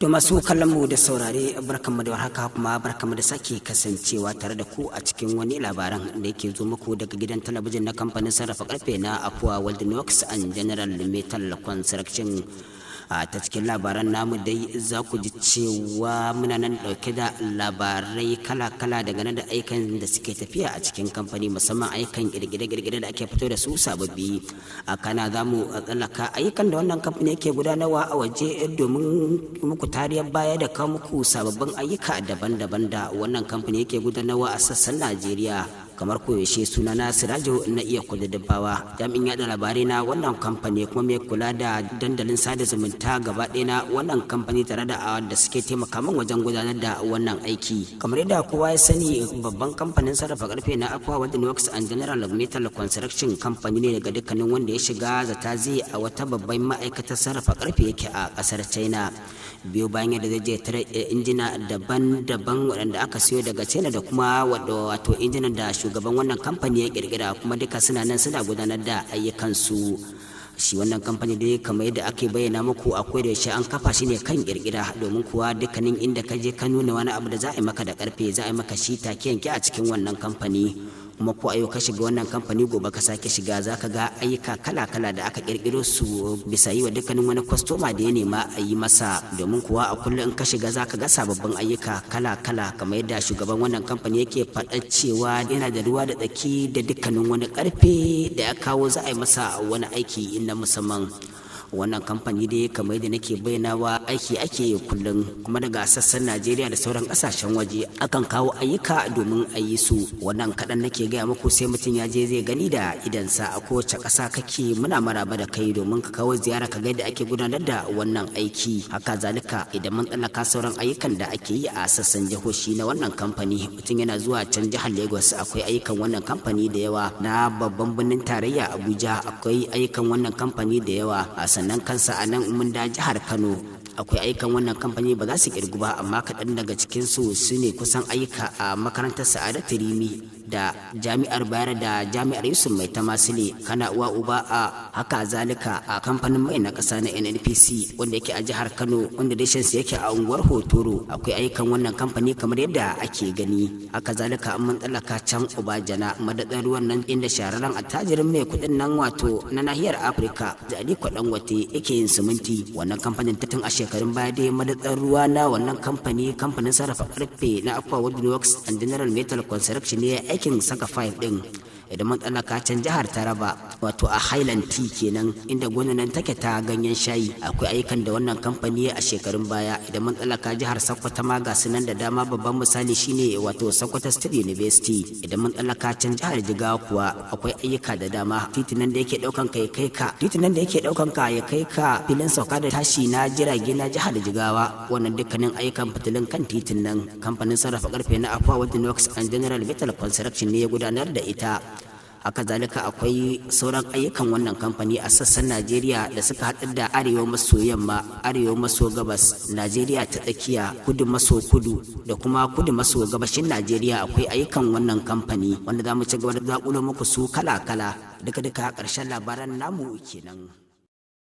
To masu kallon mu da saurare barkanmu da warhaka kuma barkanmu da sake kasancewa tare da ku a cikin wani labaran da yake zo muku daga gidan talabijin na kamfanin sarrafa karfe na Afua World Works and General Metal Construction. Ta cikin labaran namu dai za ku ji cewa muna nan dauke da labarai kala-kala daga da aikan da suke tafiya a cikin kamfani, musamman aikan girgire-girgire da ake fito da su sababbi. A kana za mu tsallaka ayyukan da wannan kamfani yake gudanarwa a waje domin muku tariyar baya da kawo muku sababbin ayyuka daban-daban da wannan kamfani yake gudanarwa a sassan Najeriya. Kamar koyaushe suna na Sirajo na iya kududdubawa, jami'in yada labarai na wannan kamfani kuma mai kula da dandalin sada zumunta gaba ɗaya na wannan kamfani tare da suke taimaka min wajen gudanar da wannan aiki. Kamar yadda kowa ya sani, babban kamfanin sarrafa karfe na Afua World Works and General Metal Construction kamfani ne daga dukkanin wanda ya shiga zata zai a wata babban ma'aikatar sarrafa karfe yake a ƙasar China. Biyo bayan yadda zai je tare injina daban-daban waɗanda aka siyo daga China da kuma wato injinan da shugaban wannan kamfani ya kirkira, kuma duka suna nan suna gudanar da ayyukansu. Shi wannan kamfani dai kamar yadda ake bayyana muku akwai da yaushe an kafa shi ne kan kirkira, domin kuwa dukkanin inda ka je ka nuna wani abu da za a yi maka da karfe za a yi maka shi take yanke a cikin wannan kamfani. Kuma ko ayo ka shiga wannan kamfani gobe ka sake shiga za ka ga ayyuka kala-kala da aka kirkiro su bisa yi wa dukkanin wani kwastoma da ya nema a yi masa, domin kuwa a kullum in ka shiga za ka ga sababbin ayyuka kala-kala, kamar yadda shugaban wannan kamfani yake faɗa cewa yana da ruwa da tsaki da dukkanin wani karfe da ya kawo za a yi masa wani aiki na musamman. Wannan kamfani dai kamar yadda nake bayyanawa aiki ake yi kullum, kuma daga sassan Najeriya da sauran kasashen waje akan kawo ayyuka domin a yi su. Wannan kaɗan nake gaya muku, sai mutum ya je zai gani da idansa. A kowace ƙasa kake muna maraba da kai domin ka kawo ziyara ka ga yadda ake gudanar da wannan aiki. Haka zalika idan mun tsallaka sauran ayyukan da ake yi a sassan jihohi na wannan kamfani, mutum yana zuwa can jihar Lagos akwai ayyukan wannan kamfani da yawa. Na babban birnin tarayya Abuja akwai ayyukan wannan kamfani da yawa. Sannan kansa a nan mun da jihar Kano akwai ayyukan wannan kamfani ba za su kirgu ba, amma kaɗan daga cikinsu su ne kusan ayyuka a makarantar Sa'adatu Rimi da jami'ar Bayero da jami'ar Yusuf Mai Tamasile, kana uwa uba a haka zalika a kamfanin mai na ƙasa na NNPC wanda yake a jihar Kano, wanda reshensa yake a unguwar Hotoro. Akwai ayyukan wannan kamfani kamar yadda ake gani. Haka zalika an mun tsallaka can Obajana, madatsar ruwan nan inda shahararren attajirin mai kuɗin nan wato na nahiyar Afirka da Aliko Dangote yake yin siminti. Wannan kamfanin tun a shekarun baya dai madatsar ruwa na wannan kamfanin sarrafa karfe na Afua World Works and General Metal Construction ne aikin saka fayil din. Idan mun tsallaka can jihar Taraba wato a Highland Tea kenan, inda gonan take ta ganyen shayi, akwai ayyukan da wannan kamfani a shekarun baya. Idan mun tsallaka jihar Sokoto ma ga sunan da dama, babban misali shine wato Sokoto State University. Idan mun tsallaka can jihar Jigawa kuwa akwai ayyuka da dama. Titinan da yake daukan ka ya kai ka filin sauka da tashi na jirage na jihar Jigawa, wannan dukkanin ayyukan fitilun kan titin nan kamfanin sarrafa karfe na Afua World Works and General Metal Construction ne ya gudanar da ita. Haka zalika akwai sauran ayyukan wannan kamfani a sassan Najeriya da suka haɗa da arewa maso yamma, arewa maso gabas, Najeriya ta tsakiya, kudu maso kudu da kuma kudu maso gabashin Najeriya. Akwai ayyukan wannan kamfani wanda za mu ci gaba da zaƙulo muku su kala-kala. Duka-duka ƙarshen labaran namu kenan.